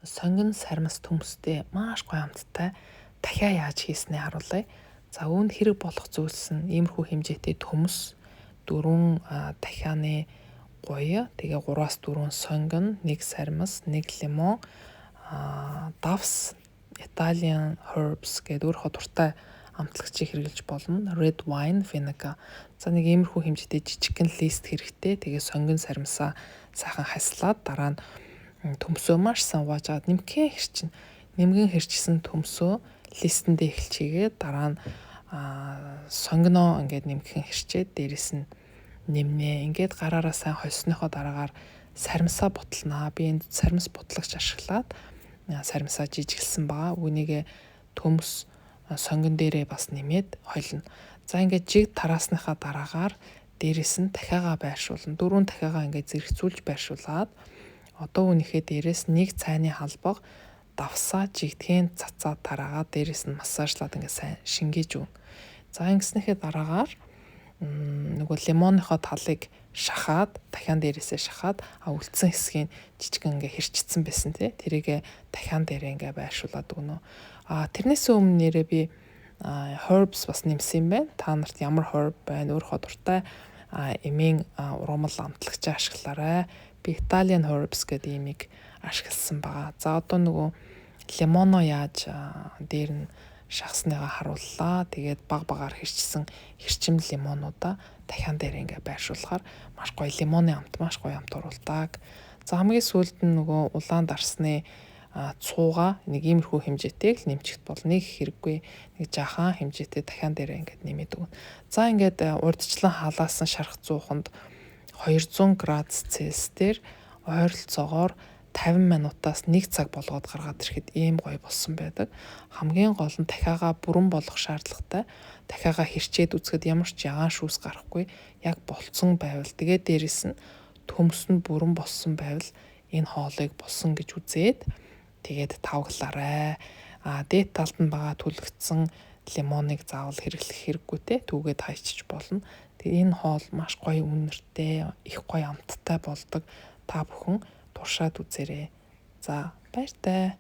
Сонгон сармас төмстэй маш гоё амттай дахиа яаж хийснээ харуулъя. За үүнд хэрэг болох зүйлс нь иймэрхүү хэмжээтэй төмс 4 дахианы гоё, тэгээ 3-4 сонгон, 1 сармас, 1 лимон, давс, Italian herbs гэдэг өөрийнхөө дуртай амтлагчийг хэрэглэж болно. Red wine, vinegar. За нэг иймэрхүү хэмжээтэй жижигхэн лист хэрэгтэй. Тэгээ сонгон сармасаа сайхан хаслаад дараа нь төмсөө маш сайн угаажгаад нэмгэн хэрчсэн төмсөө листэндээ эхэлчихгээд дараа нь сонгоноо ингээд нэмгэн хэрчээд дээрэс нь нэмнэ. Ингээд гараараа сайн хольсныхоо дараагаар сармсаа бутлнаа. Би энд сармс бутлагч ашиглаад сармсаа жижиглсэн байгаа. Үүнийгээ төмс сонгон дээрээ бас нэмээд холно. За ингээд жиг тараасныхаа дараагаар дээрэс нь дахиагаа байршуулна. 4 дахиагаа ингээд зэрэгцүүлж байршуулад одоо үүнийхээ дээрээс 1 цайны халбаг давсаа жигтгэн цацаад тараагаад дээрээс нь массажлаад ингээд сайн шингээж өгнө. За ингэснийхээ дараагаар нөгөө лимоныхоо талыг шахаад дахиан дээрээсээ шахаад үлдсэн хэсгийг жижигэн ингээ хэрчицсэн байсан тий. Тэрийгэ дахиан дээрээ ингээ байршуулад өгнө. Тэрнээс өмнө нэрээ би herbs бас нэмсэн юм байна. Та нарт ямар herb байна? Өөрийнхөө дуртай эмийн ургамал амтлагчаа ашиглаарай. Би Italian herbs гэдэг имийг ашигласан байгаа. За одоо нөгөө лимоно яаж дээр нь шахсныгаа харууллаа. Тэгээд багаар хэрчсэн хэрчим лимонуудаа дахиан дээр ингээ байршуулахаар маш гоё лимоны амт, маш гоё амт оруулдаг. За хамгийн сүүлд нь нөгөө улаан дарсны цууга нэг иймэрхүү хэмжээтэй л нэмчихт бол нэг хэрэггүй нэг жаахан хэмжээтэй дахиан дээр ингээ нэмээд өгнө. За ингээд урдчлан халаасан шарх зууханд 200 градус Цельс дээр ойролцоогоор 50 минутаас 1 цаг болгоод гаргаад ирэхэд ийм гоё болсон байдаг. Хамгийн гол нь дахиагаа бүрэн болгох шаардлагатай. Дахиагаа хэрчээд үзэхэд ямар ч ягаан шүүс гарахгүй. Яг болцсон байвал тэгээд дээрэс нь төмс нь бүрэн болсон байвал энэ хоолыг болсон гэж үзээд тэгээд тавглаарай. Дээд талд нь байгаа түлэгдсэн лимоныг заавал хэрэглэх хэрэггүй те. Түүгээд хайчиж болно. Тэгээд энэ хоол маш гоё үнэртэй, их гоё амттай болдог. Та бүхэн туршаад үзээрэй. За баяртай.